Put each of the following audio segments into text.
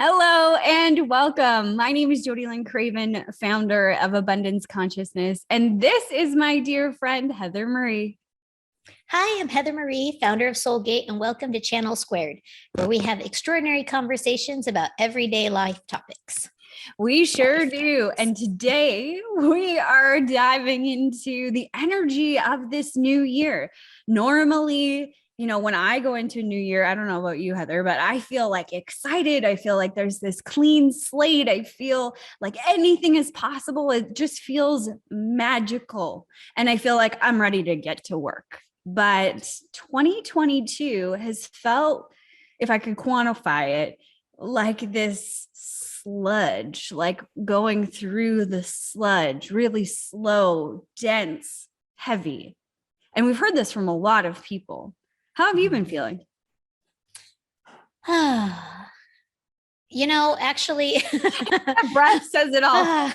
Hello and welcome. My name is JodieLynn Craven, founder of Abundance Consciousness, and this is my dear friend, Heather Marie. Hi, I'm Heather Marie, founder of Soulgate, and welcome to Channel Squared, where we have extraordinary conversations about everyday life topics. We sure do. And today we are diving into the energy of this new year. Normally, when I go into a new year, I don't know about you, Heather, but I feel like excited. I feel like there's this clean slate. I feel like anything is possible. It just feels magical. And I feel like I'm ready to get to work. But 2022 has felt, if I could quantify it, like this sludge, like going through the sludge, really slow, dense, heavy. And we've heard this from a lot of people. How have you been feeling? Actually, That breath says it all.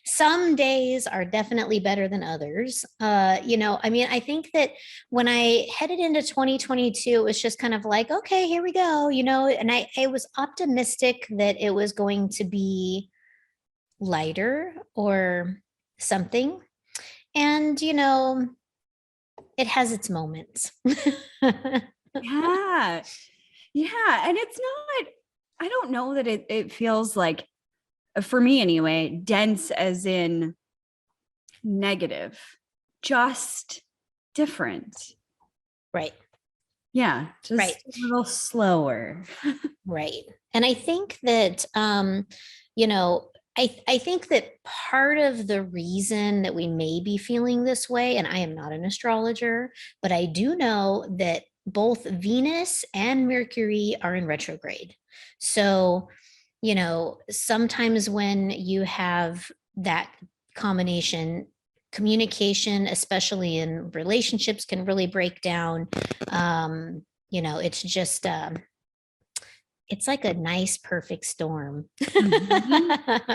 Some days are definitely better than others. I think that when I headed into 2022, it was just kind of like, okay, here we go, and I was optimistic that it was going to be lighter or something. And, it has its moments. Yeah. Yeah. And it's not, I don't know that it feels like, for me anyway, dense as in negative, just different. Right. Yeah. Just Right. a little slower. Right. And I think that, I think that part of the reason that we may be feeling this way, and I am not an astrologer, but I do know that both Venus and Mercury are in retrograde. So, sometimes when you have that combination, communication, especially in relationships, can really break down. It's just, it's like a nice, perfect storm. Mm-hmm.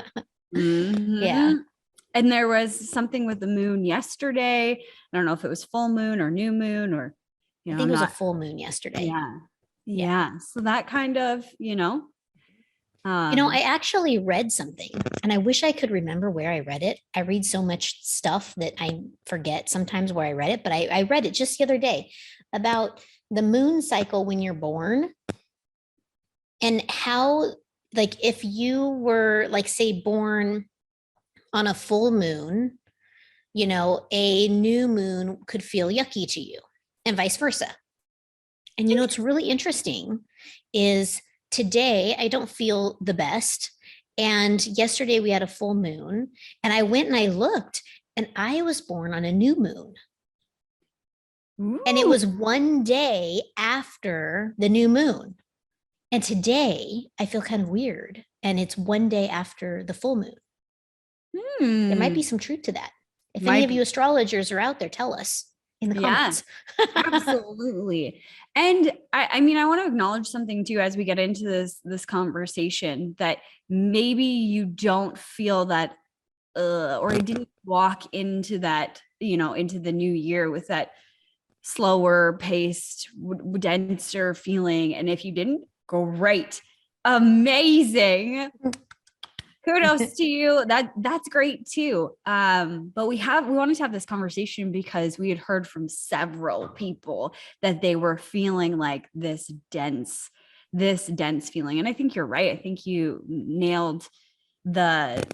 Mm-hmm. Yeah. And there was something with the moon yesterday. I don't know if it was full moon or new moon or, I think I'm it was a not. full moon yesterday. Yeah. Yeah. Yeah. So that kind of, I actually read something and I wish I could remember where I read it. I read so much stuff that I forget sometimes where I read it, but I read it just the other day about the moon cycle when you're born and how, like, if you were, like, say, born on a full moon, a new moon could feel yucky to you and vice versa. And it's really interesting is today I don't feel the best. And yesterday we had a full moon and I went and I looked and I was born on a new moon. Ooh. And it was one day after the new moon. And today I feel kind of weird. And it's one day after the full moon. There might be some truth to that. If any of you astrologers are out there, tell us in the comments. Absolutely. And I want to acknowledge something too, as we get into this conversation, that maybe you don't feel that, or I didn't walk into that, into the new year with that slower paced, denser feeling. And if you didn't, great, amazing. Kudos to you. That's great too. But we wanted to have this conversation because we had heard from several people that they were feeling like this dense feeling. And I think you're right. I think you nailed the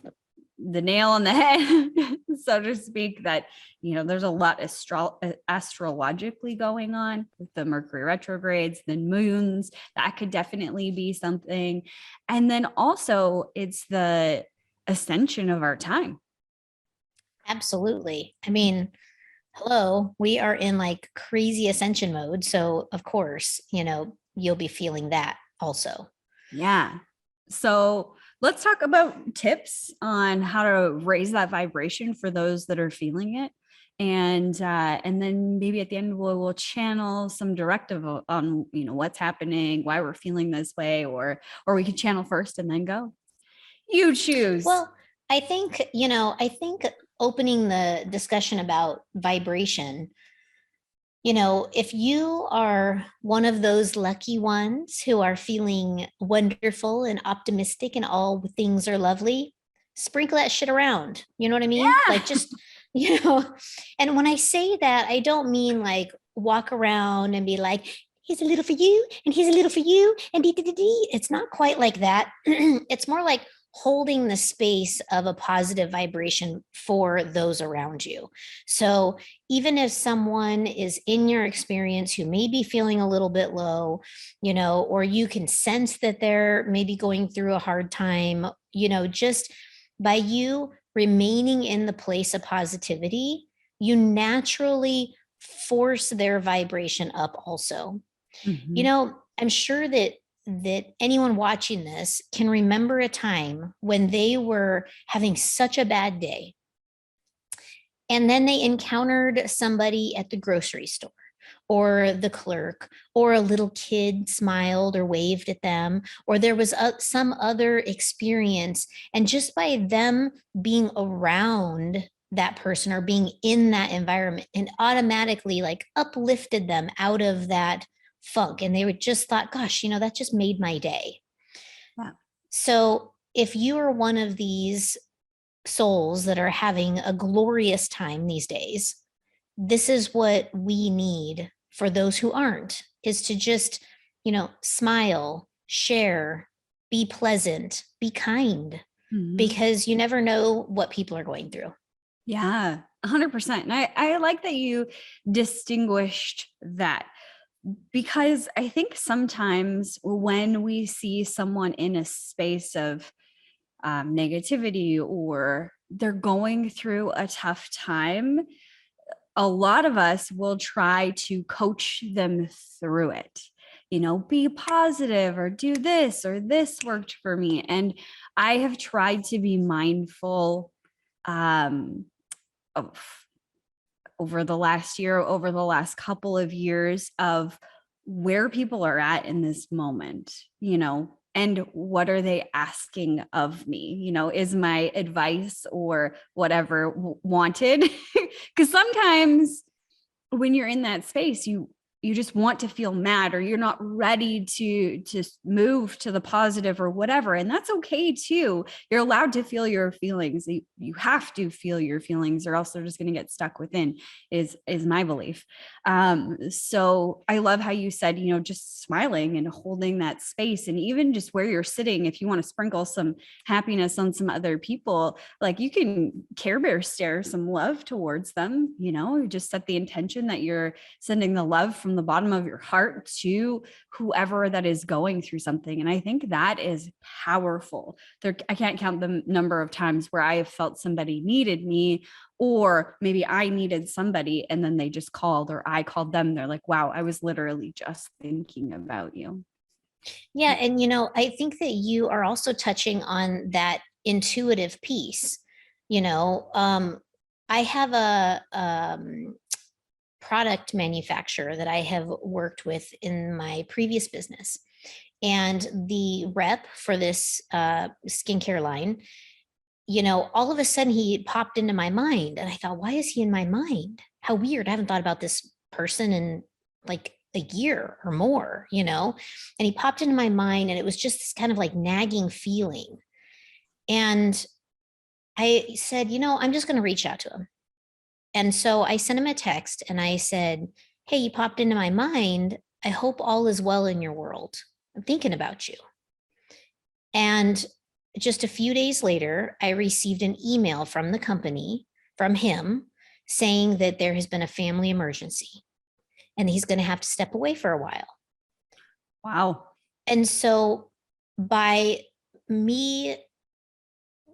nail on the head, so to speak, that, there's a lot astrologically going on with the Mercury retrogrades, the moons. That could definitely be something. And then also it's the ascension of our time. Absolutely. I mean, hello, we are in like crazy ascension mode. So, of course, you'll be feeling that also. Yeah. So let's talk about tips on how to raise that vibration for those that are feeling it. And then maybe at the end we'll channel some directive on what's happening, why we're feeling this way, or we could channel first and then go. You choose. Well, I think opening the discussion about vibration, If you are one of those lucky ones who are feeling wonderful and optimistic and all things are lovely, sprinkle that shit around. You know what I mean? Yeah. Like just, you know, and when I say that, I don't mean like walk around and be like, here's a little for you and here's a little for you and dee, dee, dee, dee. It's not quite like that. It's more like holding the space of a positive vibration for those around you. So even if someone is in your experience who may be feeling a little bit low, or you can sense that they're maybe going through a hard time, just by you remaining in the place of positivity, you naturally force their vibration up also. Mhm. I'm sure that anyone watching this can remember a time when they were having such a bad day and then they encountered somebody at the grocery store or the clerk, or a little kid smiled or waved at them, or there was some other experience. And just by them being around that person or being in that environment, and automatically like uplifted them out of that funk. And they would just thought, gosh, that just made my day. Wow. So if you are one of these souls that are having a glorious time these days, this is what we need for those who aren't, is to just, smile, share, be pleasant, be kind, Mhm. because you never know what people are going through. Yeah, 100%. And I like that you distinguished that, because I think sometimes when we see someone in a space of negativity, or they're going through a tough time, a lot of us will try to coach them through it. Be positive, or do this, or this worked for me. And I have tried to be mindful um, of over the last year, over the last couple of years, of where people are at in this moment, and what are they asking of me? Is my advice or whatever wanted? Because sometimes when you're in that space, you just want to feel mad, or you're not ready to move to the positive or whatever, and that's okay too. You're allowed to feel your feelings. You have to feel your feelings, or else they're just going to get stuck within, is my belief. So I love how you said, just smiling and holding that space, and even just where you're sitting, if you want to sprinkle some happiness on some other people, like you can Care Bear stare some love towards them. You just set the intention that you're sending the love from the bottom of your heart to whoever that is going through something. And I think that is powerful. I can't count the number of times where I have felt somebody needed me, or maybe I needed somebody and then they just called, or I called them. They're like, wow, I was literally just thinking about you. Yeah. And, I think that you are also touching on that intuitive piece. I have a product manufacturer that I have worked with in my previous business. And the rep for this skincare line, all of a sudden he popped into my mind. And I thought, why is he in my mind? How weird. I haven't thought about this person in like a year or more, And he popped into my mind, and it was just this kind of like nagging feeling. And I said, I'm just going to reach out to him. And so I sent him a text and I said, hey, you popped into my mind. I hope all is well in your world. I'm thinking about you. And just a few days later, I received an email from the company, from him, saying that there has been a family emergency and he's going to have to step away for a while. Wow. And so by me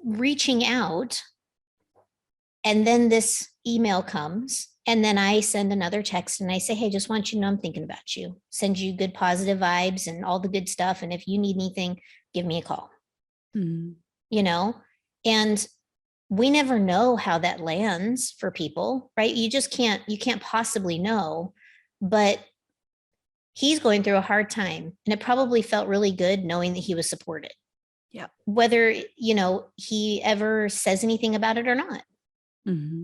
reaching out, and then this email comes, and then I send another text and I say, hey, just want you to know I'm thinking about you. Send you good positive vibes and all the good stuff. And if you need anything, give me a call. Mm-hmm. And we never know how that lands for people, right? You can't possibly know. But he's going through a hard time, and it probably felt really good knowing that he was supported. Yeah. Whether, he ever says anything about it or not, Mm-hmm.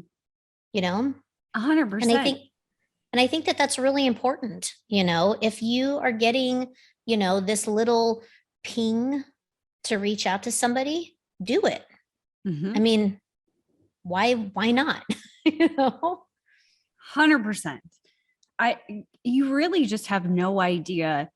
you know? And I 100%. think And I think that that's really important. If you are getting, this little ping to reach out to somebody, do it. I Mhm. mean, why not? you know? 100%. You really just have no idea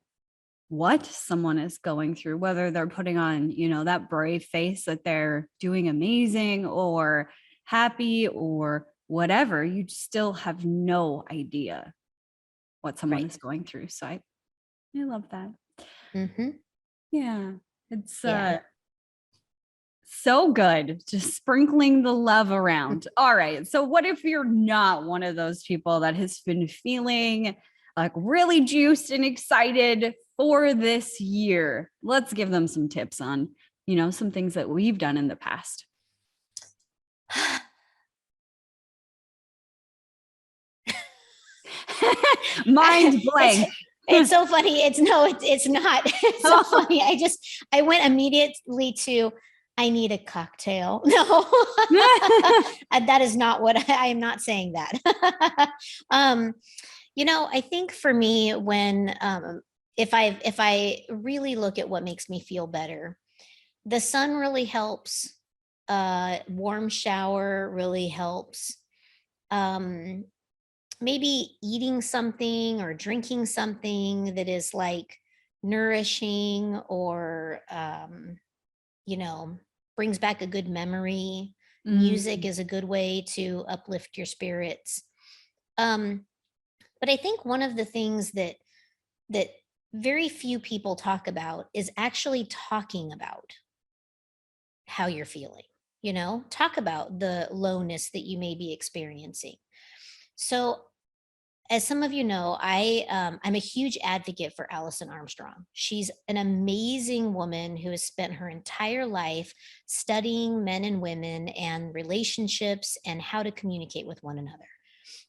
what someone is going through, whether they're putting on, that brave face that they're doing amazing or happy or whatever. You still have no idea what someone is Right. going through. So I love that. Mm-hmm. Yeah. It's Yeah. so good. Just sprinkling the love around. All right. So what if you're not one of those people that has been feeling like really juiced and excited for this year? Let's give them some tips on, some things that we've done in the past. Mind it's blank. it's so funny. It's not. It's so funny. I went immediately to I need a cocktail. No, that is not what I am not saying that. um, I think for me when if I really look at what makes me feel better, the sun really helps. Warm shower really helps. Um, Maybe eating something or drinking something that is like nourishing or you know brings back a good memory. Music Mm, is a good way to uplift your spirits. um but I think one of the things that very few people talk about is actually talking about how you're feeling. Talk about the lowness that you may be experiencing. So as some of you know, I'm a huge advocate for Alison Armstrong. She's an amazing woman who has spent her entire life studying men and women and relationships and how to communicate with one another.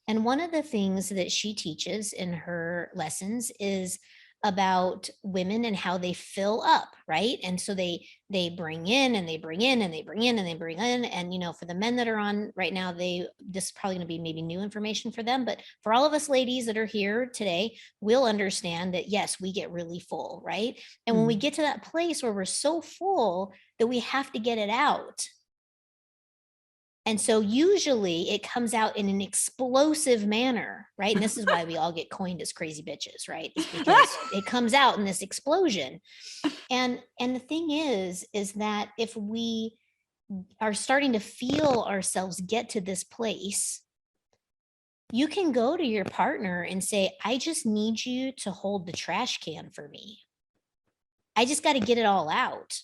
And one of the things that she teaches in her lessons is about women and how they fill up, right? And so they bring in and they bring in and they bring in and they bring in. And for the men that are on right now, this is probably going to be maybe new information for them, but for all of us ladies that are here today, we'll understand that yes, we get really full, right? And when we mm. get to that place where we're so full that we have to get it out, and so usually it comes out in an explosive manner, right? And this is why we all get coined as crazy bitches, right? Is because it comes out in this explosion. And the thing is that if we are starting to feel ourselves get to this place, you can go to your partner and say, I just need you to hold the trash can for me. I just got to get it all out.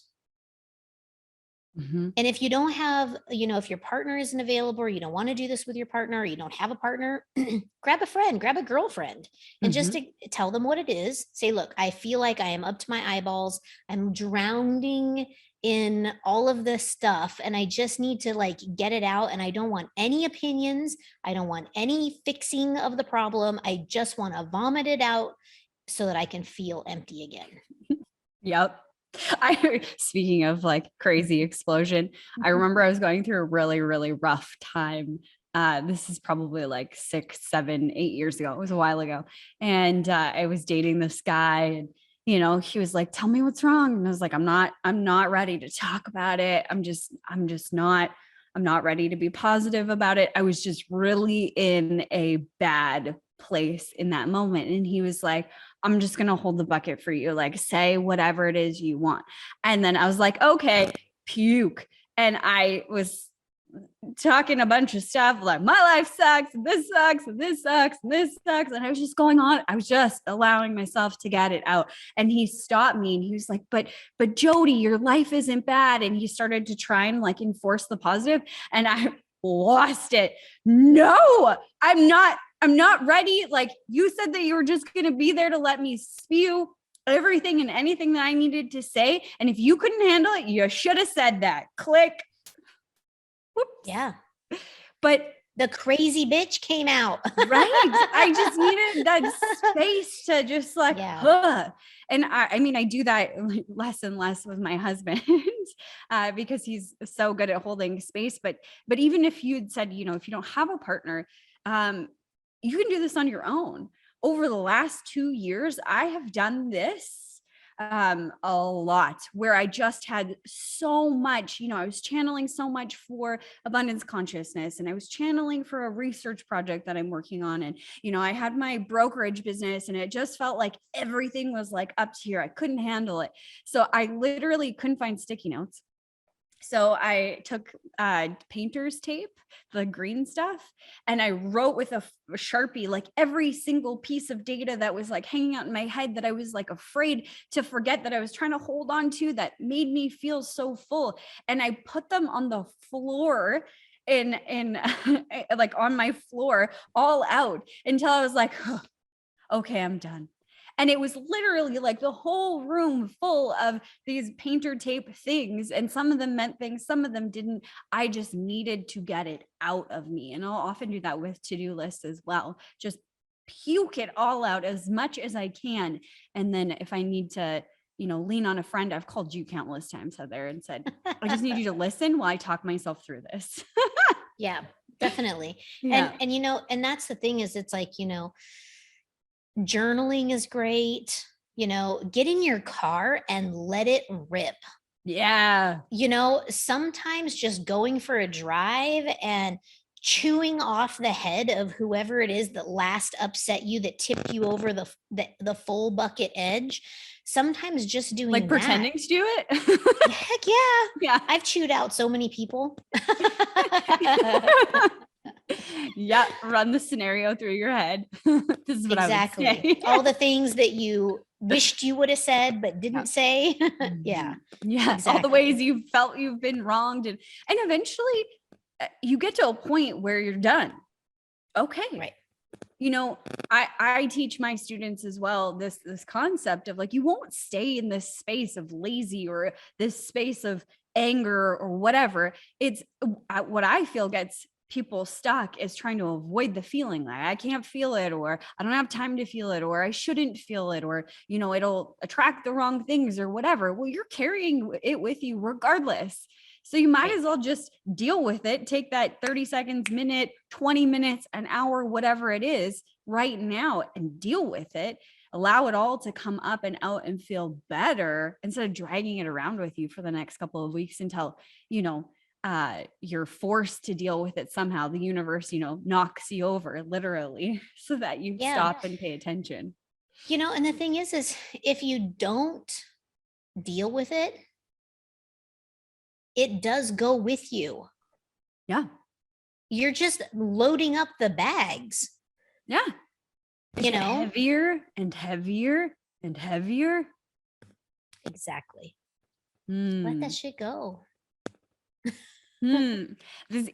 Mhm. And if you don't have, if your partner isn't available or you don't want to do this with your partner or you don't have a partner, grab a friend, grab a girlfriend, and just Mhm. to tell them what it is. Say, look, I feel like I am up to my eyeballs. I'm drowning in all of this stuff and I just need to like get it out. And I don't want any opinions. I don't want any fixing of the problem. I just want to vomit it out so that I can feel empty again. Yep. Speaking of like crazy explosion, I remember I was going through a really, really rough time. This is probably like 6, 7, 8 years ago. It was a while ago. And I was dating this guy and he was like, tell me what's wrong. And I was like, I'm not ready to talk about it. I'm not ready to be positive about it. I was just really in a bad place in that moment. And he was like, I'm just going to hold the bucket for you. Like, say whatever it is you want. And then I was like, okay, puke. And I was talking a bunch of stuff like, my life sucks, and this sucks, and this sucks, and this sucks. And I was just going on. I was just allowing myself to get it out. And he stopped me and he was like, but Jodie, your life isn't bad. And he started to try and like enforce the positive. And I lost it. No, I'm not ready. Like you said that you were just going to be there to let me spew everything and anything that I needed to say. And if you couldn't handle it, you should have said that. Click. Whoops. Yeah. But The crazy bitch came out. right. I just needed that space to just like, Yeah. huh. And I mean, I do that less and less with my husband because he's so good at holding space. But even if you'd said, if you don't have a partner, um, you can do this on your own. Over the last 2 years, I have done this a lot, where I just had so much, I was channeling so much for abundance consciousness, and I was channeling for a research project that I'm working on. And, I had my brokerage business, and it just felt like everything was like up to here. I couldn't handle it. So I literally couldn't find sticky notes. So I took painter's tape, the green stuff, and I wrote with a Sharpie, like every single piece of data that was like hanging out in my head that I was like afraid to forget, that I was trying to hold on to, that made me feel so full. And I put them on the floor in like on my floor, all out, until I was like, oh, okay, I'm done. And it was literally like the whole room full of these painter tape things. And some of them meant things, some of them didn't. I just needed to get it out of me. And I'll often do that with to-do lists as well. Just puke it all out as much as I can. And then if I need to, lean on a friend, I've called you countless times, Heather, and said, I just need you to listen while I talk myself through this. Yeah, definitely. Yeah. And that's the thing, is it's like, journaling is great. Get in your car and let it rip. Yeah. Sometimes just going for a drive and chewing off the head of whoever it is that last upset you, that tipped you over the full bucket edge. Sometimes just doing Like that. pretending to do it. Heck yeah. Yeah. I've chewed out so many people. Yeah, run the scenario through your head. This is what Exactly. I would say. All the things that you wished you would have said but didn't say. Yeah. Yeah. Exactly. All the ways you felt you've been wronged, and eventually you get to a point where you're done. Okay. Right. I teach my students as well this concept of like, you won't stay in this space of lazy or this space of anger or whatever. It's what I feel gets people stuck is trying to avoid the feeling. Like, I can't feel it, or I don't have time to feel it, or I shouldn't feel it, or it'll attract the wrong things or whatever. Well, you're carrying it with you regardless. So you might as well just deal with it. Take that 30 seconds, minute, 20 minutes, an hour, whatever it is right now, and deal with it. Allow it all to come up and out and feel better, instead of dragging it around with you for the next couple of weeks until, you're forced to deal with it somehow. The universe, knocks you over literally so that you stop and pay attention. And the thing is if you don't deal with it, it does go with you. Yeah. You're just loading up the bags. Yeah. Heavier and heavier and heavier. Exactly. Let that shit go. This,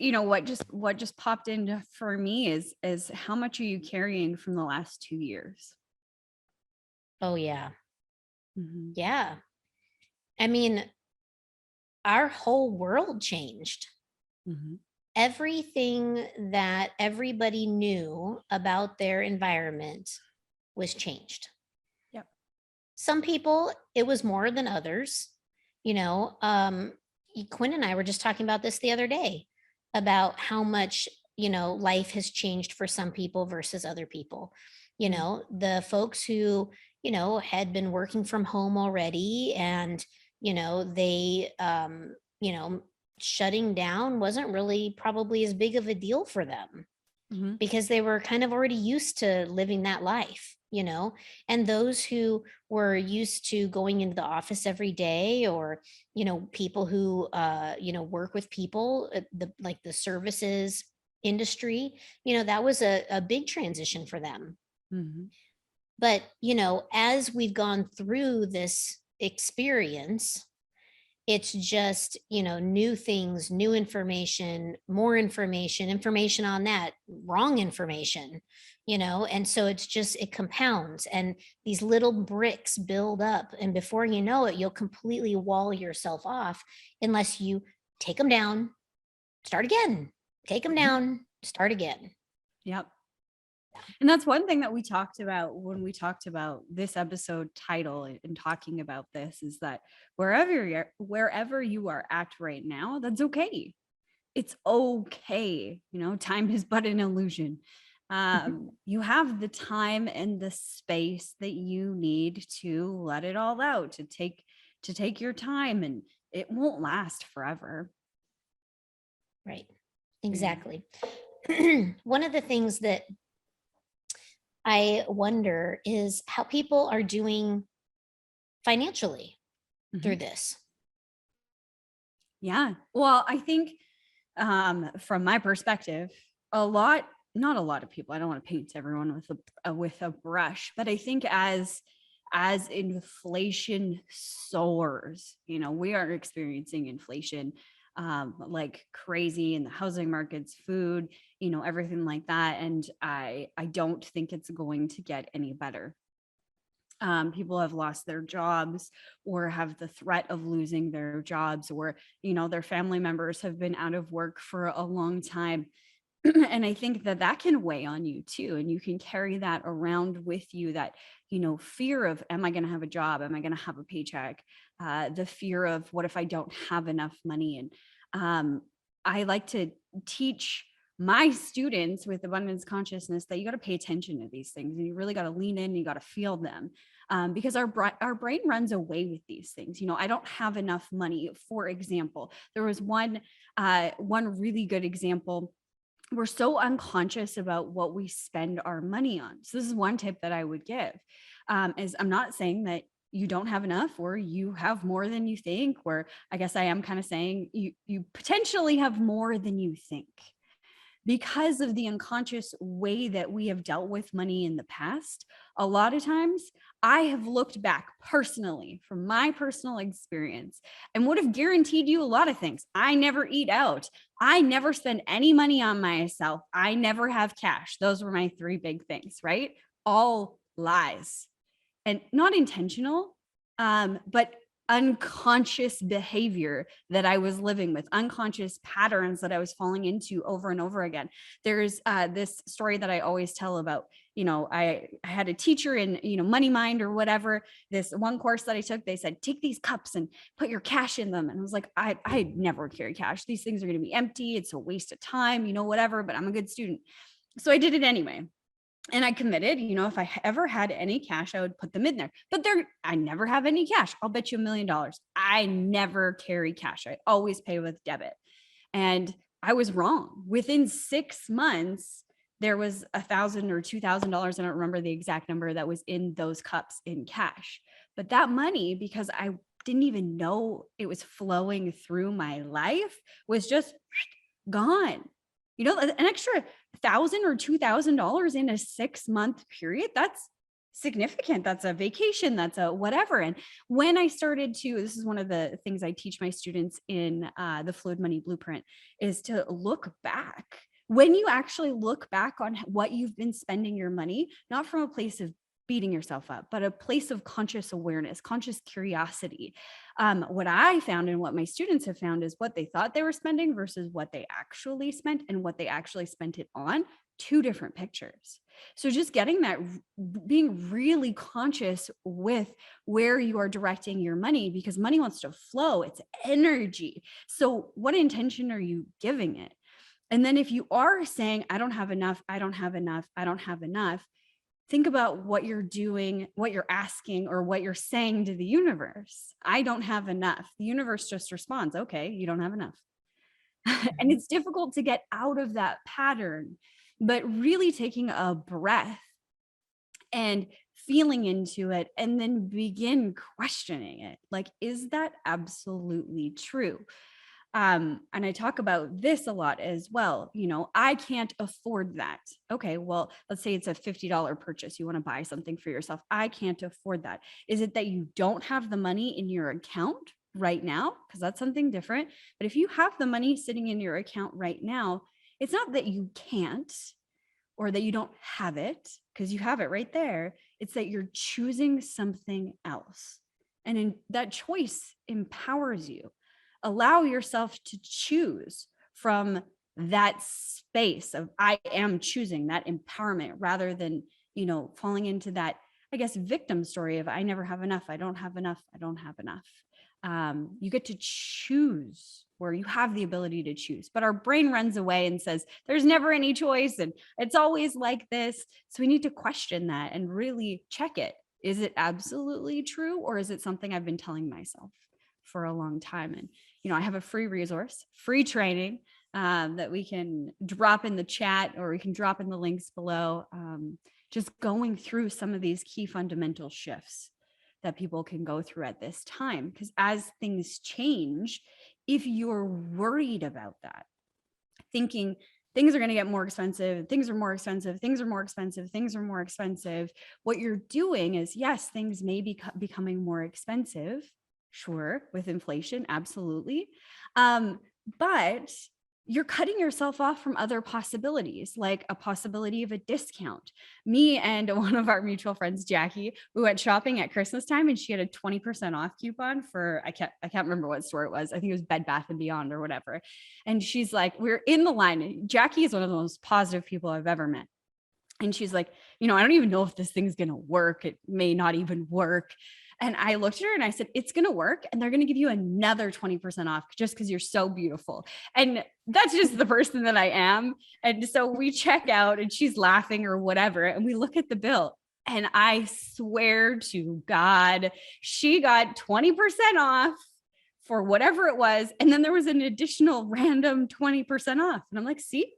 what just popped in for me is how much are you carrying from the last 2 years? Oh yeah. Mm-hmm. Yeah. I mean, our whole world changed. Mm-hmm. Everything that everybody knew about their environment was changed. Yep. Some people, it was more than others. Quinn and I were just talking about this the other day, about how much, life has changed for some people versus other people. The folks who, had been working from home already, and, they, shutting down wasn't really probably as big of a deal for them, because they were kind of already used to living that life, and those who were used to going into the office every day, or, people who, work with people, like the services industry, that was a big transition for them. Mm-hmm. But, as we've gone through this experience, it's just, new things, new information, more information on that, wrong information, and so it compounds, and these little bricks build up, and before you know it, you'll completely wall yourself off unless you take them down, start again, take them down, start again. Yep. And that's one thing that we talked about when we talked about this episode title and talking about this, is that wherever you are at right now, that's okay. It's okay. Time is but an illusion. You have the time and the space that you need to let it all out, to take your time, and it won't last forever. Right. Yeah. Exactly. One of the things that I wonder is how people are doing financially through Mhm. this. Yeah. Well, I think from my perspective, not a lot of people, I don't want to paint everyone with a brush, but I think as inflation soars, you know, we are experiencing inflation like crazy in the housing markets, food, you know, everything like that. And I don't think it's going to get any better. People have lost their jobs or have the threat of losing their jobs, or, you know, their family members have been out of work for a long time. And I think that that can weigh on you too. And you can carry that around with you, that, you know, fear of, am I going to have a job? Am I going to have a paycheck? The fear of, what if I don't have enough money? And I like to teach my students with abundance consciousness that you got to pay attention to these things, and you really got to lean in, and you got to feel them, because our brain runs away with these things. You know, I don't have enough money, for example. There was one really good example. We're so unconscious about what we spend our money on. So this is one tip that I would give, is I'm not saying that you don't have enough or you have more than you think, or I guess I am kind of saying you potentially have more than you think, because of the unconscious way that we have dealt with money in the past. A lot of times I have looked back personally from my personal experience and would have guaranteed you a lot of things. I never eat out. I never spend any money on myself. I never have cash. Those were my three big things, right? All lies, and not intentional, but unconscious behavior that I was living with, unconscious patterns that I was falling into over and over again. There's this story that I always tell about, you know, I had a teacher in, you know, Money Mind or whatever, this one course that I took, they said, take these cups and put your cash in them. And I was like, I never carry cash. These things are going to be empty. It's a waste of time, you know, whatever, but I'm a good student. So I did it anyway. And I committed, you know, if I ever had any cash, I would put them in there. But I never have any cash. I'll bet you $1,000,000. I never carry cash. I always pay with debit. And I was wrong. Within 6 months, there was $1,000 or $2,000. I don't remember the exact number that was in those cups in cash. But that money, because I didn't even know it was flowing through my life, was just gone. You know, an extra $1,000 or $2,000 in a 6-month period, that's significant. That's a vacation, that's a whatever. And when I started to, this is one of the things I teach my students in the Fluid Money Blueprint, is to look back. When you actually look back on what you've been spending your money, not from a place of beating yourself up, but a place of conscious awareness, conscious curiosity. What I found and what my students have found is what they thought they were spending versus what they actually spent, and what they actually spent it on, two different pictures. So just getting that, being really conscious with where you are directing your money, because money wants to flow, it's energy. So what intention are you giving it? And then if you are saying, I don't have enough, I don't have enough, I don't have enough, think about what you're doing, what you're asking, or what you're saying to the universe. I don't have enough. The universe just responds, okay, you don't have enough. And it's difficult to get out of that pattern, but really taking a breath and feeling into it, and then begin questioning it. Like, is that absolutely true? And I talk about this a lot as well. You know, I can't afford that. Okay, well, let's say it's a $50 purchase. You want to buy something for yourself. I can't afford that. Is it that you don't have the money in your account right now? Because that's something different. But if you have the money sitting in your account right now, it's not that you can't or that you don't have it, because you have it right there. It's that you're choosing something else. And that choice empowers you. Allow yourself to choose from that space of I am choosing, that empowerment, rather than, you know, falling into that. I guess, victim story of I never have enough. I don't have enough. I don't have enough. You get to choose, where you have the ability to choose, but our brain runs away and says there's never any choice and it's always like this. So we need to question that and really check it. Is it absolutely true, or is it something I've been telling myself for a long time? And, I have a free resource, free training that we can drop in the chat, or we can drop in the links below, just going through some of these key fundamental shifts that people can go through at this time. Because as things change, if you're worried about that, thinking things are going to get more expensive, things are more expensive, things are more expensive, things are more expensive, what you're doing is, yes, things may be becoming more expensive. Sure, with inflation, absolutely. But you're cutting yourself off from other possibilities, like a possibility of a discount. Me and one of our mutual friends, Jackie, we went shopping at Christmas time, and she had a 20% off coupon for, I can't remember what store it was. I think it was Bed Bath and Beyond or whatever. And she's like, we're in the line. Jackie is one of the most positive people I've ever met. And she's like, I don't even know if this thing's going to work. It may not even work. And I looked at her and I said, it's going to work. And they're going to give you another 20% off just because you're so beautiful. And that's just the person that I am. And so we check out and she's laughing or whatever. And we look at the bill. And I swear to God, she got 20% off for whatever it was. And then there was an additional random 20% off. And I'm like, see,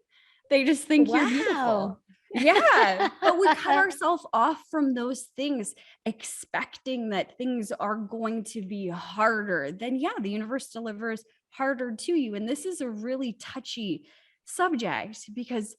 they just think you're beautiful. Yeah. But we cut ourselves off from those things, expecting that things are going to be harder. Then, yeah, the universe delivers harder to you. And this is a really touchy subject because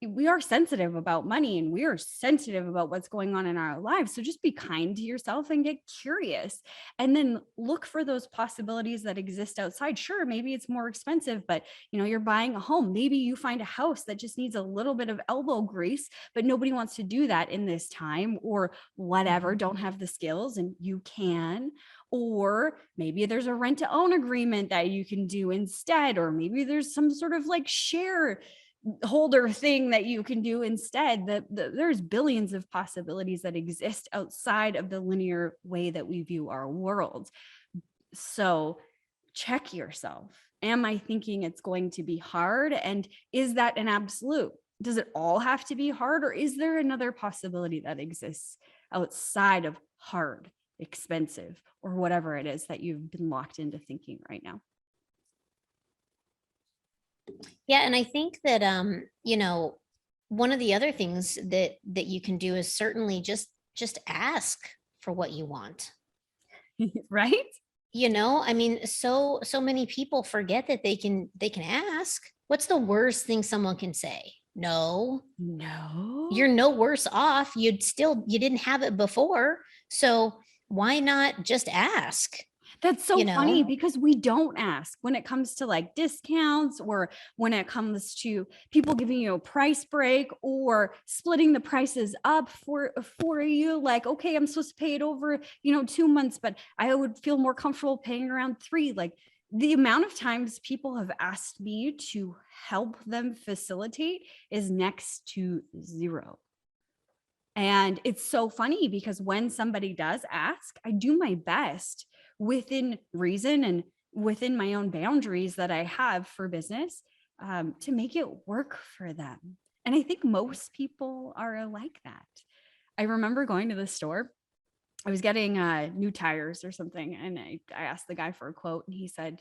we are sensitive about money, and we are sensitive about what's going on in our lives. So just be kind to yourself and get curious, and then look for those possibilities that exist outside. Sure, maybe it's more expensive, but you're buying a home. Maybe you find a house that just needs a little bit of elbow grease, but nobody wants to do that in this time, or whatever, don't have the skills, and you can. Or maybe there's a rent to own agreement that you can do instead, or maybe there's some sort of like share holder thing that you can do instead. There's billions of possibilities that exist outside of the linear way that we view our world. So check yourself. Am I thinking it's going to be hard? And is that an absolute? Does it all have to be hard, or is there another possibility that exists outside of hard, expensive, or whatever it is that you've been locked into thinking right now? Yeah. And I think that, one of the other things that you can do is certainly just ask for what you want. Right? I mean, so many people forget that they can ask. What's the worst thing someone can say? No. You're no worse off. You didn't have it before. So why not just ask? That's so funny, because we don't ask when it comes to like discounts, or when it comes to people giving you a price break or splitting the prices up for you. Like, okay, I'm supposed to pay it over, 2 months, but I would feel more comfortable paying around 3. Like, the amount of times people have asked me to help them facilitate is next to zero. And it's so funny because when somebody does ask, I do my best within reason and within my own boundaries that I have for business, to make it work for them. And I think most people are like that. I remember going to the store. I was getting new tires or something, and I asked the guy for a quote, and he said,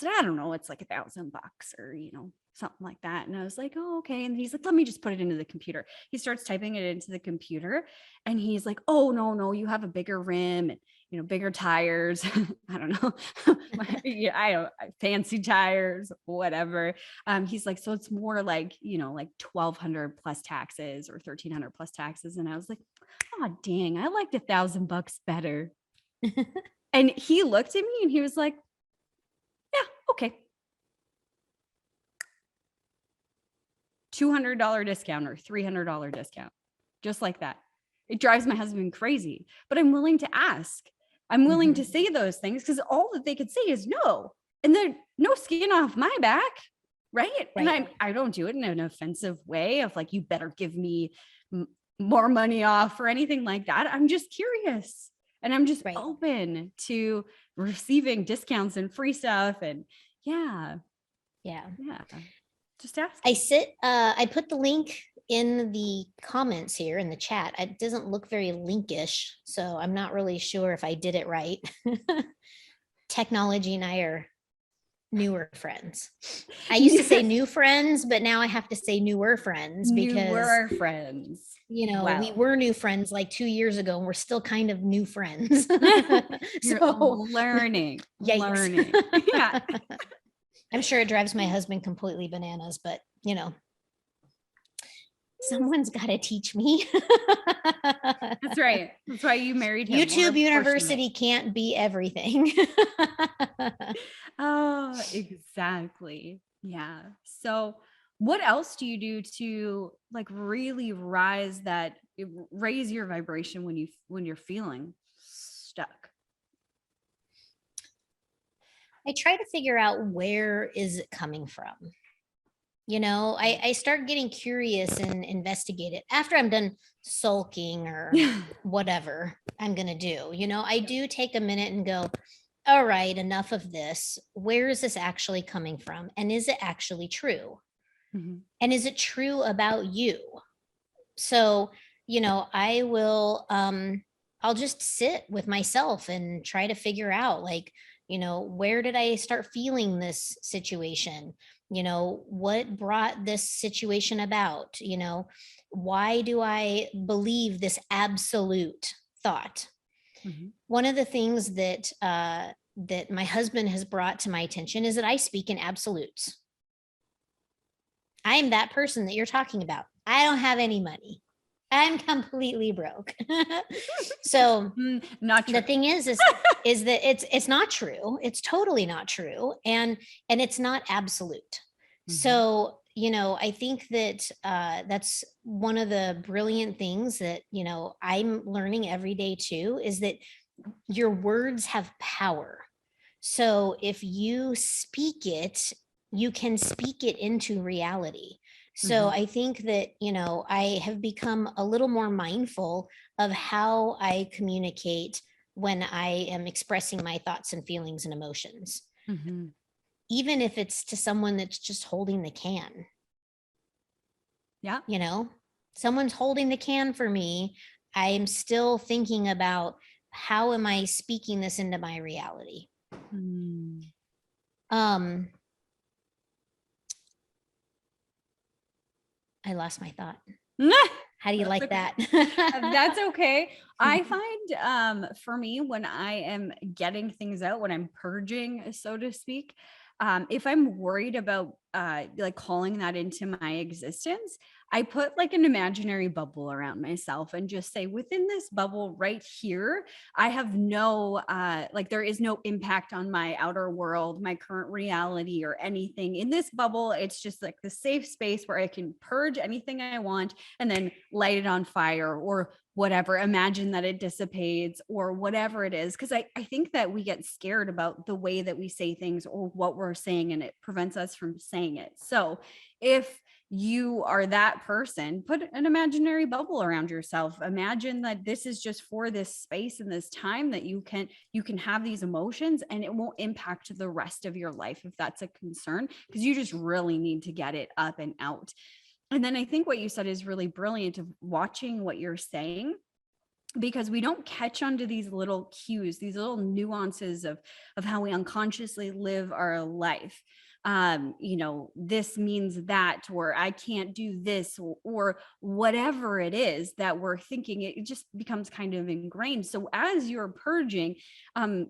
I don't know, it's like $1,000 or, something like that. And I was like, oh, okay. And he's like, let me just put it into the computer. He starts typing it into the computer, and he's like, oh, no, you have a bigger rim and, bigger tires. I don't know. I don't fancy tires, whatever. He's like, so it's more like, like 1,200 plus taxes or 1,300 plus taxes. And I was like, oh, dang, I liked $1,000 better. And he looked at me and he was like, yeah, okay. $200 discount or $300 discount, just like that. It drives my husband crazy, but I'm willing to ask. I'm willing to say those things because all that they could say is no, and they're no skin off my back, right? And I don't do it in an offensive way of like, you better give me more money off or anything like that. I'm just curious and I'm just Right. open to receiving discounts and free stuff. And yeah, Yeah. just ask. I put the link in the comments here in the chat. It doesn't look very linkish, so I'm not really sure if I did it right. Technology and I are newer friends. I used to say new friends, but now I have to say newer friends because Newer friends. we Wow. were new friends like 2 years ago and we're still kind of new friends. You're So learning. Yeah. I'm sure it drives my husband completely bananas, but someone's got to teach me. That's right. That's why you married him. YouTube University can't be everything. Oh, exactly. Yeah. So what else do you do to like really raise your vibration when you're feeling stuck? I try to figure out where is it coming from. I start getting curious and investigate it after I'm done sulking or whatever I'm going to do. I do take a minute and go, all right, enough of this. Where is this actually coming from? And is it actually true? Mhm. And is it true about you? So, I will, I'll just sit with myself and try to figure out like, where did I start feeling this situation? What brought this situation about? Why do I believe this absolute thought? Mhm. One of the things that my husband has brought to my attention is that I speak in absolutes. I am that person that you're talking about. I don't have any money. I'm completely broke. So Not true. the thing is that it's not true. It's totally not true. And it's not absolute. So, I think that that's one of the brilliant things that, I'm learning every day too, is that your words have power. So if you speak it, you can speak it into reality. So I think that, I have become a little more mindful of how I communicate when I am expressing my thoughts and feelings and emotions, even if it's to someone that's just holding the can. Yeah. Someone's holding the can for me. I'm still thinking about how am I speaking this into my reality? I lost my thought. How do you like that? That's okay. I find for me, when I am getting things out, when I'm purging, so to speak, if I'm worried about like calling that into my existence, I put like an imaginary bubble around myself and just say, within this bubble right here, I have no like there is no impact on my outer world, my current reality, or anything. In this bubble, it's just like the safe space where I can purge anything I want and then light it on fire or whatever, imagine that it dissipates or whatever it is. Because I think that we get scared about the way that we say things or what we're saying, and it prevents us from saying it. So if you are that person, put an imaginary bubble around yourself. Imagine that this is just for this space and this time that you can have these emotions, and it won't impact the rest of your life if that's a concern, because you just really need to get it up and out. And then I think what you said is really brilliant, of watching what you're saying, because we don't catch onto these little cues, these little nuances of how we unconsciously live our life. This means that, or I can't do this, or whatever it is that we're thinking, it just becomes kind of ingrained. So as you're purging,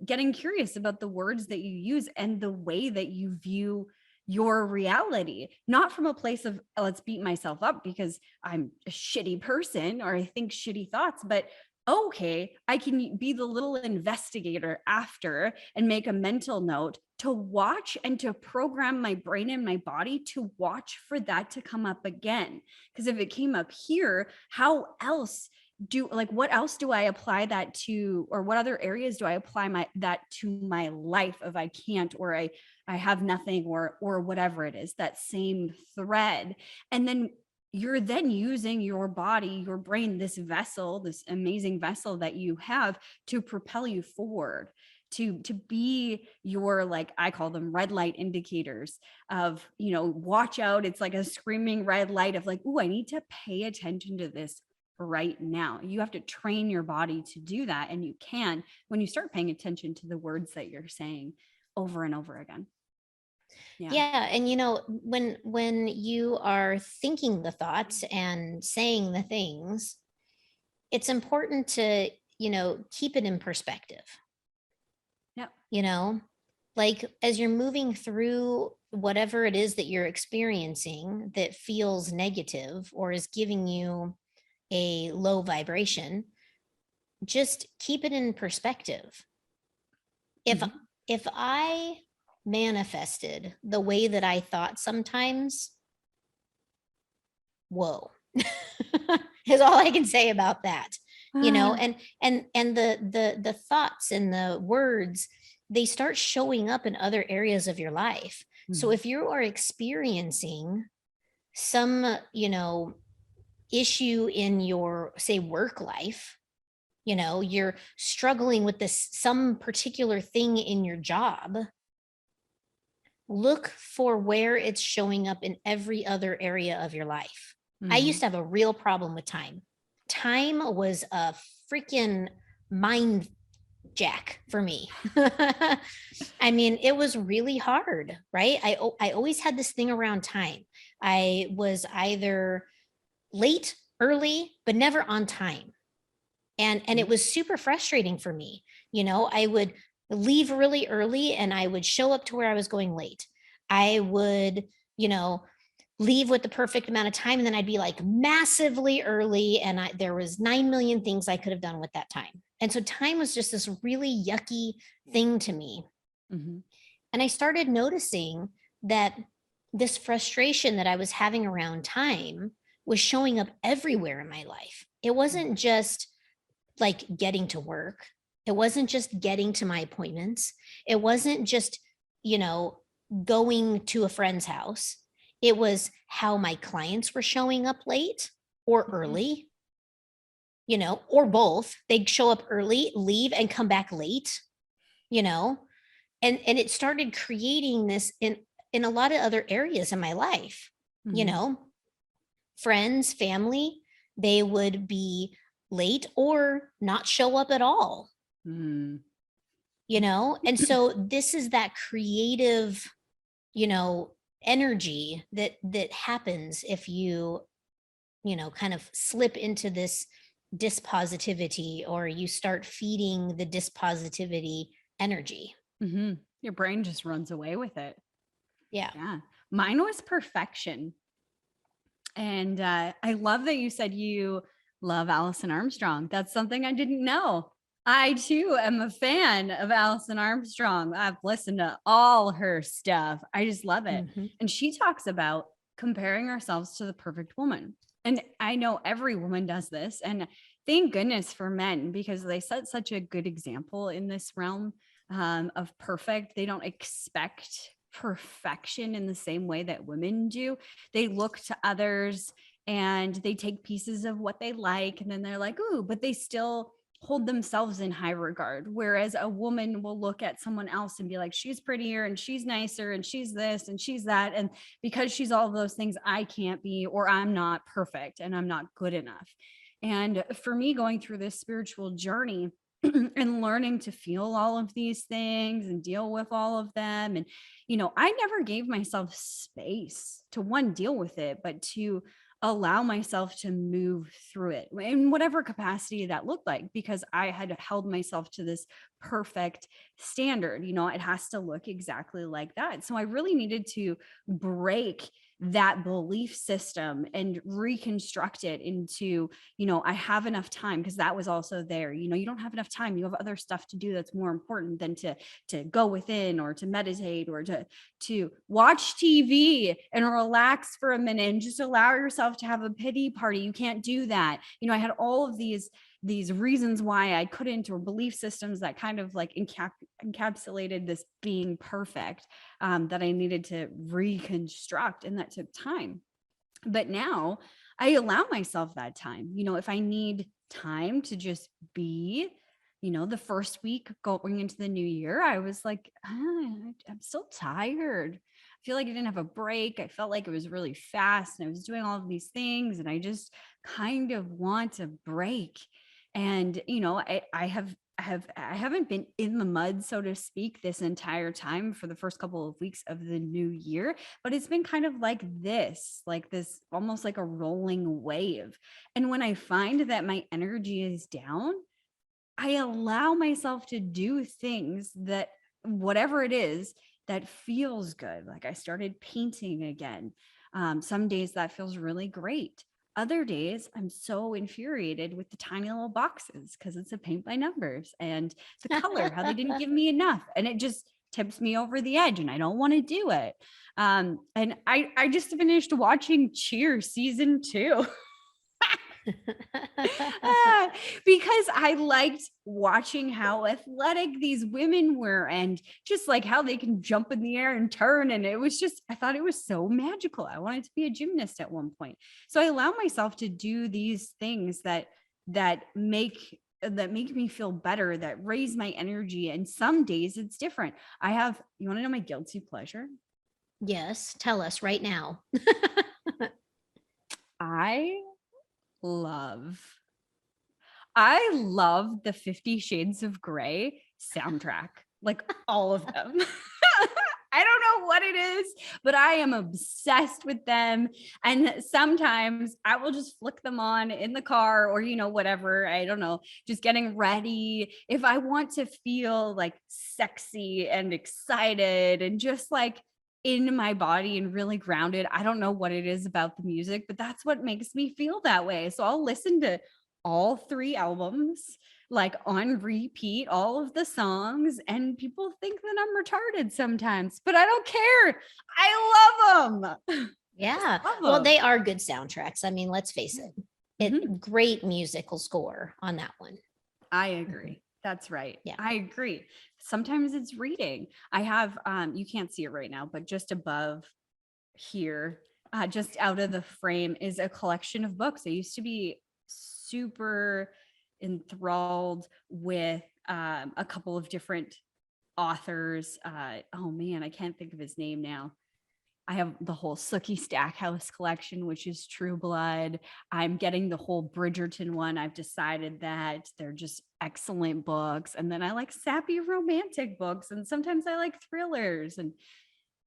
getting curious about the words that you use and the way that you view your reality, not from a place of, oh, let's beat myself up because I'm a shitty person or I think shitty thoughts, but okay, I can be the little investigator after and make a mental note to watch and to program my brain and my body to watch for that to come up again. Because if it came up here, how else what else do I apply that to, or what other areas do I apply that to my life if I can't, or I have nothing, or whatever it is, that same thread. And then you're then using your body, your brain, this vessel, this amazing vessel that you have to propel you forward, to be your, like, I call them red light indicators of, watch out. It's like a screaming red light of like, oh, I need to pay attention to this right now. You have to train your body to do that. And you can when you start paying attention to the words that you're saying over and over again. Yeah. And when you are thinking the thoughts and saying the things, it's important to, keep it in perspective. Yeah. Like as you're moving through whatever it is that you're experiencing that feels negative or is giving you a low vibration, just keep it in perspective. If I manifested the way that I thought sometimes, whoa, is all I can say about that. And the thoughts and the words, they start showing up in other areas of your life. So if you are experiencing some, issue in your, say, work life, you're struggling with this, some particular thing in your job, look for where it's showing up in every other area of your life. I used to have a real problem with time. Time was a freaking mind jack for me. I mean, it was really hard, right? I always had this thing around time. I was either late, early, but never on time. And it was super frustrating for me. I would leave really early and I would show up to where I was going late. I would, leave with the perfect amount of time, and then I'd be like massively early, and there was 9 million things I could have done with that time. And so time was just this really yucky thing to me. And I started noticing that this frustration that I was having around time was showing up everywhere in my life. It wasn't just like getting to work. It wasn't just getting to my appointments. It wasn't just, going to a friend's house. It was how my clients were showing up late or early, or both. They'd show up early, leave, and come back late, and it started creating this in a lot of other areas in my life. Friends, family, they would be late or not show up at all. And so this is that creative, energy that happens if you kind of slip into this dispositivity, or you start feeding the dispositivity energy. Your brain just runs away with it. Yeah. Mine was perfection. And I love that you said you love Alison Armstrong. That's something I didn't know. I too am a fan of Alison Armstrong. I've listened to all her stuff. I just love it. And she talks about comparing ourselves to the perfect woman. And I know every woman does this. And thank goodness for men, because they set such a good example in this realm of perfect. They don't expect perfection in the same way that women do. They look to others and they take pieces of what they like, and then they're like, ooh, but they still hold themselves in high regard. Whereas a woman will look at someone else and be like, she's prettier and she's nicer and she's this and she's that. And because she's all of those things, I can't be, or I'm not perfect and I'm not good enough. And for me, going through this spiritual journey and learning to feel all of these things and deal with all of them. And, I never gave myself space to deal with it, but to allow myself to move through it in whatever capacity that looked like, because I had held myself to this perfect standard. It has to look exactly like that. So I really needed to break that belief system and reconstruct it into, I have enough time, because that was also there. You don't have enough time. You have other stuff to do that's more important than to go within, or to meditate, or to watch TV and relax for a minute and just allow yourself to have a pity party. You can't do that. I had all of these reasons why I couldn't, or belief systems that kind of like encapsulated this being perfect, that I needed to reconstruct, and that took time. But now I allow myself that time. If I need time to just be, the first week going into the new year, I was like, I'm still tired. I feel like I didn't have a break. I felt like it was really fast and I was doing all of these things and I just kind of want a break. And, I haven't been in the mud, so to speak, this entire time for the first couple of weeks of the new year, but it's been kind of like this almost like a rolling wave. And when I find that my energy is down, I allow myself to do things that, whatever it is, that feels good. Like I started painting again. Some days that feels really great. Other days, I'm so infuriated with the tiny little boxes because it's a paint by numbers and the color, how they didn't give me enough. And it just tips me over the edge and I don't want to do it. And I just finished watching Cheer season 2. Because I liked watching how athletic these women were and just like how they can jump in the air and turn. And it was just, I thought it was so magical. I wanted to be a gymnast at one point. So I allow myself to do these things that make me feel better, that raise my energy. And some days it's different. You want to know my guilty pleasure? Yes, tell us right now. I love I love the 50 Shades of Grey soundtrack, like all of them. I don't know what it is, but I am obsessed with them. And sometimes I will just flick them on in the car or, whatever. I don't know, just getting ready. If I want to feel like sexy and excited and just like in my body and really grounded, I don't know what it is about the music, but that's what makes me feel that way. So I'll listen to all 3 albums like on repeat, all of the songs, and people think that I'm retarded sometimes, but I don't care. I love them. Yeah. Love Well, them. they are good soundtracks. I mean, let's face it. Mhm. Great musical score on that one. I agree. That's right. Yeah. I agree. Sometimes it's reading. I have you can't see it right now, but just above here, just out of the frame is a collection of books. I used to be super enthralled with a couple of different authors. Oh man, I can't think of his name now. I have the whole Sookie Stackhouse collection, which is True Blood. I'm getting the whole Bridgerton one. I've decided that they're just excellent books. And then I like sappy romantic books. And sometimes I like thrillers. And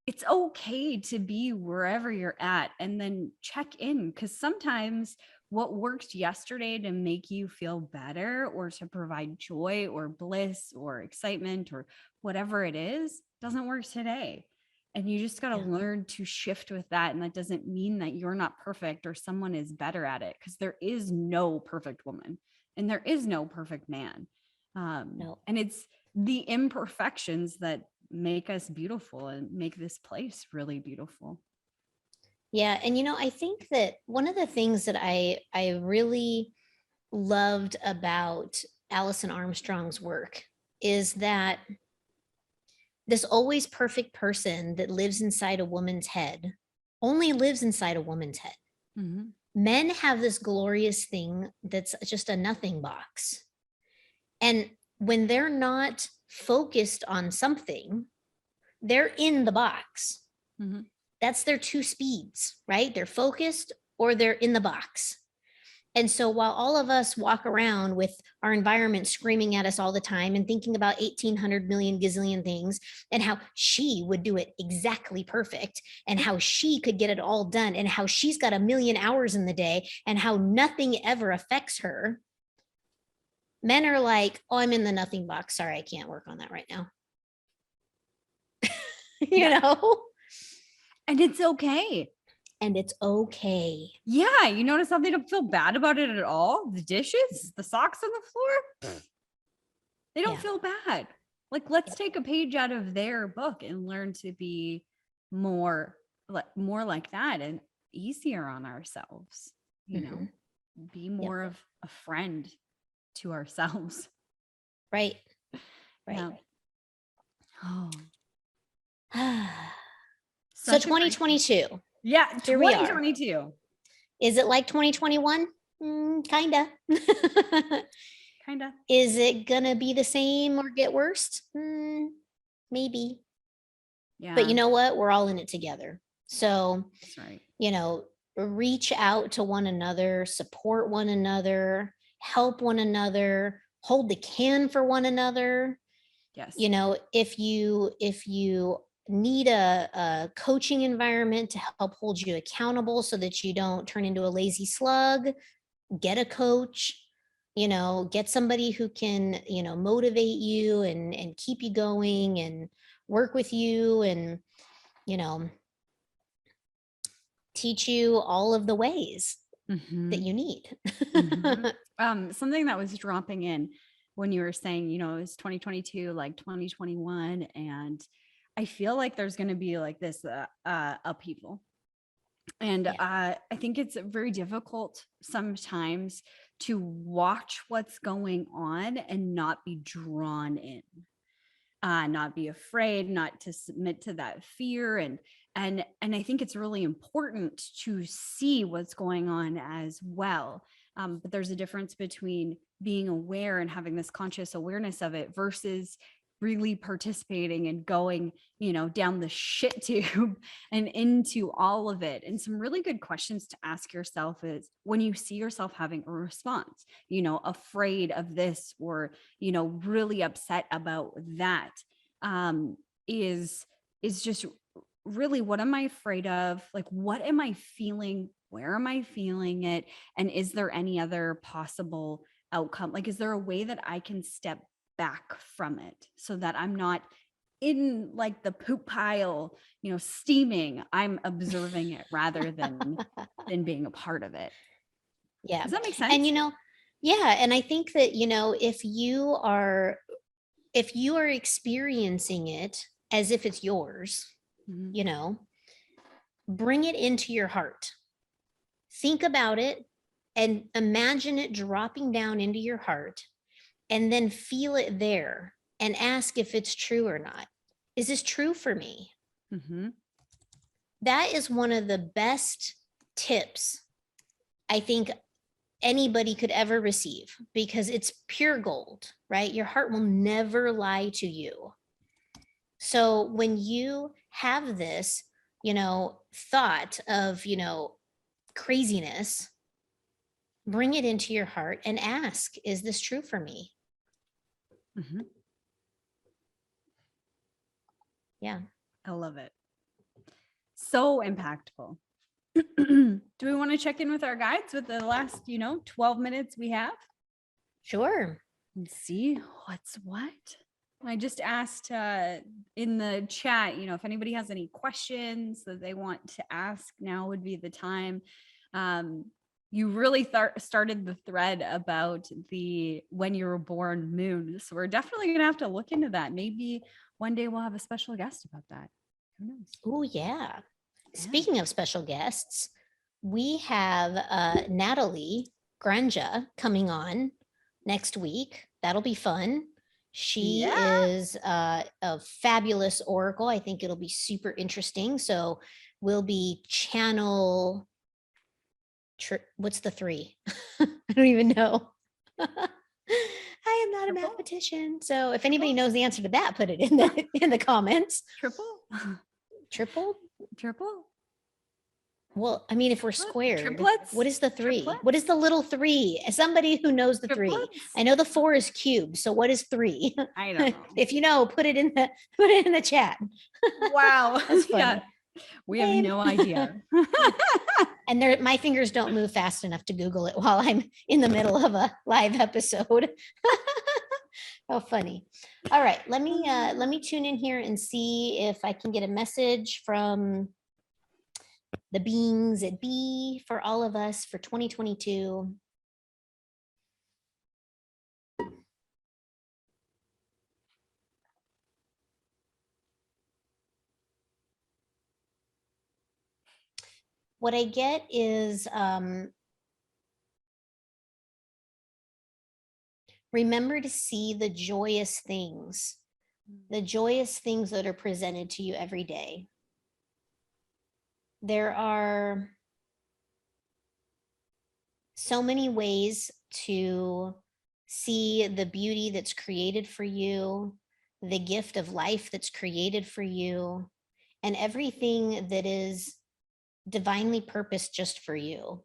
it's okay to be wherever you're at and then check in, because sometimes what worked yesterday to make you feel better or to provide joy or bliss or excitement or whatever it is doesn't work today. And you just got to learn to shift with that. And that doesn't mean that you're not perfect or someone is better at it, because there is no perfect woman and there is no perfect man. No. And it's the imperfections that make us beautiful and make this place really beautiful. Yeah. And I think that one of the things that I really loved about Alison Armstrong's work is that this always perfect person that lives inside a woman's head only lives inside a woman's head. Mm-hmm. Men have this glorious thing that's just a nothing box. And when they're not focused on something, they're in the box. Mm-hmm. That's their 2 speeds, right? They're focused or they're in the box. And so while all of us walk around with our environment screaming at us all the time and thinking about 1,800 million gazillion things and how she would do it exactly perfect and how she could get it all done and how she's got 1,000,000 hours in the day and how nothing ever affects her, men are like, oh, I'm in the nothing box. Sorry, I can't work on that right now. you know? And it's okay. And it's okay. Yeah. You notice how they don't feel bad about it at all? The dishes, the socks on the floor, they don't feel bad. Like, let's take a page out of their book and learn to be more like that and easier on ourselves, be more of a friend to ourselves. Right. Yeah. Oh. So 2022. Yeah, Here we are. 2022. Is it like 2021? Kinda. Kind of. Is it gonna be the same or get worse? Maybe. Yeah. But you know what? We're all in it together. So, That's right. reach out to one another, support one another, help one another, hold the can for one another. Yes. If you need a coaching environment to help hold you accountable so that you don't turn into a lazy slug, get a coach. Get somebody who can motivate you and keep you going and work with you and teach you all of the ways that you need. Something that was dropping in when you were saying, it was 2022, like 2021. And I feel like there's going to be like this upheaval. And Yeah. I think it's very difficult sometimes to watch what's going on and not be drawn in. Not be afraid, not to submit to that fear. And I think it's really important to see what's going on as well. But there's a difference between being aware and having this conscious awareness of it versus really participating and going, down the shit tube and into all of it. And some really good questions to ask yourself is when you see yourself having a response, afraid of this or, really upset about that, is just really, what am I afraid of? Like, what am I feeling? Where am I feeling it? And is there any other possible outcome? Like, is there a way that I can step back from it so that I'm not in like the poop pile, steaming? I'm observing it rather than being a part of it. Yeah. Does that make sense? And yeah, and I think that if you are experiencing it as if it's yours, bring it into your heart. Think about it and imagine it dropping down into your heart, and then feel it there and ask if it's true or not. Is this true for me? That is one of the best tips I think anybody could ever receive, because it's pure gold, right? Your heart will never lie to you. So when you have this, thought of, craziness, bring it into your heart and ask, is this true for me? Yeah. I love it. So impactful. Do we want to check in with our guides with the last, 12 minutes we have? Sure. And see what's what. I just asked in the chat, if anybody has any questions that they want to ask, now would be the time. You really started the thread about the when you were born moon. So we're definitely going to have to look into that. Maybe one day we'll have a special guest about that. Who knows? Oh, yeah. Speaking of special guests, we have Natalie Granja coming on next week. That'll be fun. She is a fabulous oracle. I think it'll be super interesting. So we'll be channel. What's the 3? I don't even know. I am not a mathematician. So if anybody knows the answer to that, put it in the comments. Triple? Well, I mean, if we're squared, triplets? What is the 3? Triplets? What is the little 3? Somebody who knows the triplets? 3. I know the 4 is cubed. So what is 3? I don't know. If you know, put it in the chat. Wow. That's funny. Yeah. We have no idea. And my fingers don't move fast enough to Google it while I'm in the middle of a live episode. How funny. All right, let me tune in here and see if I can get a message from the beings at be for all of us for 2022. What I get is remember to see the joyous things that are presented to you every day. There are so many ways to see the beauty that's created for you, the gift of life that's created for you, and everything that is divinely purposed just for you.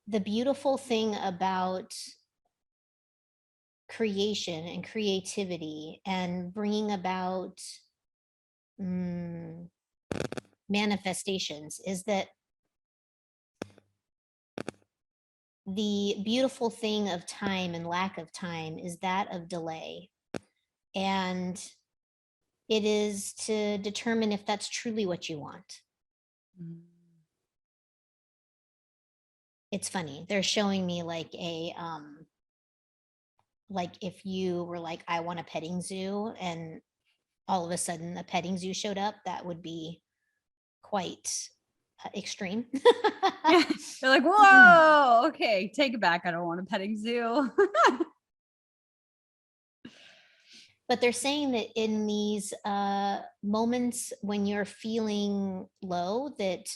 The beautiful thing about creation and creativity and bringing about manifestations is that the beautiful thing of time and lack of time is that of delay. And it is to determine if that's truly what you want. It's funny. They're showing me like like if you were like, I want a petting zoo, and all of a sudden a petting zoo showed up, that would be quite extreme. Yeah. You're like, whoa, okay, take it back. I don't want a petting zoo. But they're saying that in these moments when you're feeling low, that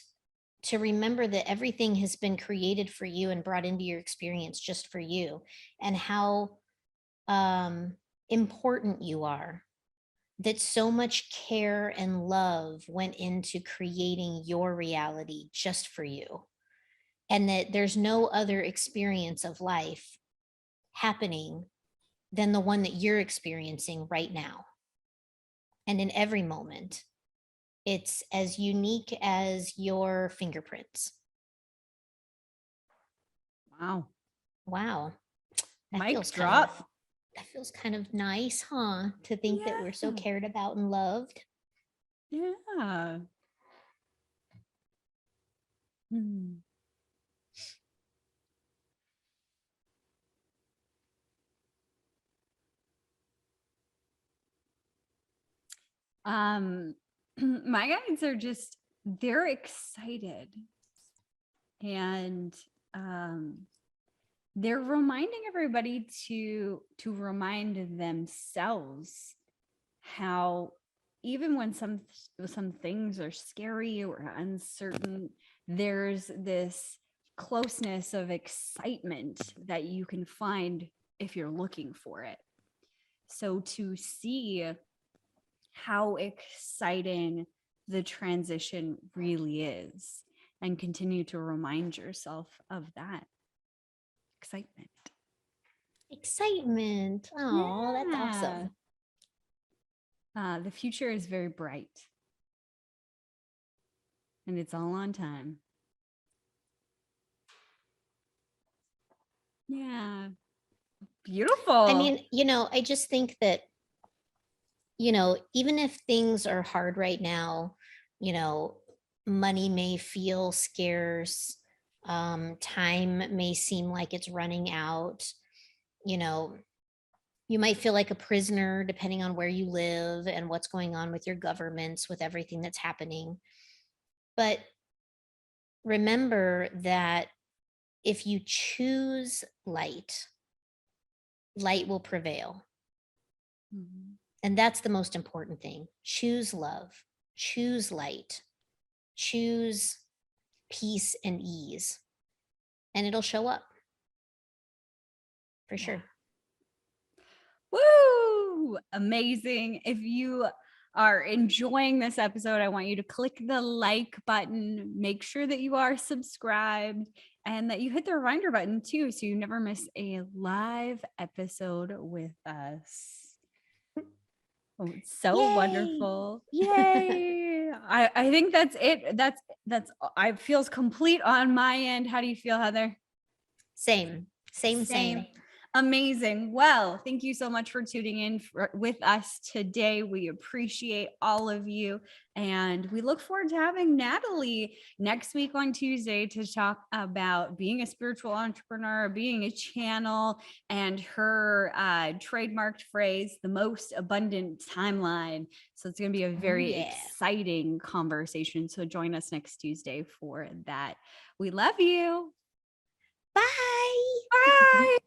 to remember that everything has been created for you and brought into your experience just for you, and how important you are, that so much care and love went into creating your reality just for you, and that there's no other experience of life happening than the one that you're experiencing right now. And in every moment, it's as unique as your fingerprints. Wow. Wow. Mic drop. That feels kind of nice, huh? To think that we're so cared about and loved. Yeah. My guides are just, they're excited, and they're reminding everybody to remind themselves how even when some things are scary or uncertain, there's this closeness of excitement that you can find if you're looking for it. So to see how exciting the transition really is, and continue to remind yourself of that excitement. Oh, yeah. That's awesome. The future is very bright, and it's all on time. Yeah. Beautiful. I mean, I just think that, even if things are hard right now, money may feel scarce, time may seem like it's running out, you might feel like a prisoner depending on where you live and what's going on with your governments, with everything that's happening. But remember that if you choose light, light will prevail. Mm-hmm. And that's the most important thing. Choose love, choose light, choose peace and ease, and it'll show up for sure. Woo! Amazing. If you are enjoying this episode, I want you to click the like button, make sure that you are subscribed, and that you hit the reminder button too, so you never miss a live episode with us. Oh, it's so Yay. Wonderful. Yay. I think that's it. That's I feels complete on my end. How do you feel, Heather? Same. Amazing. Well, thank you so much for tuning in with us today. We appreciate all of you. And we look forward to having Natalie next week on Tuesday to talk about being a spiritual entrepreneur, being a channel, and her trademarked phrase, the most abundant timeline. So it's going to be a very exciting conversation. So join us next Tuesday for that. We love you. Bye. Bye.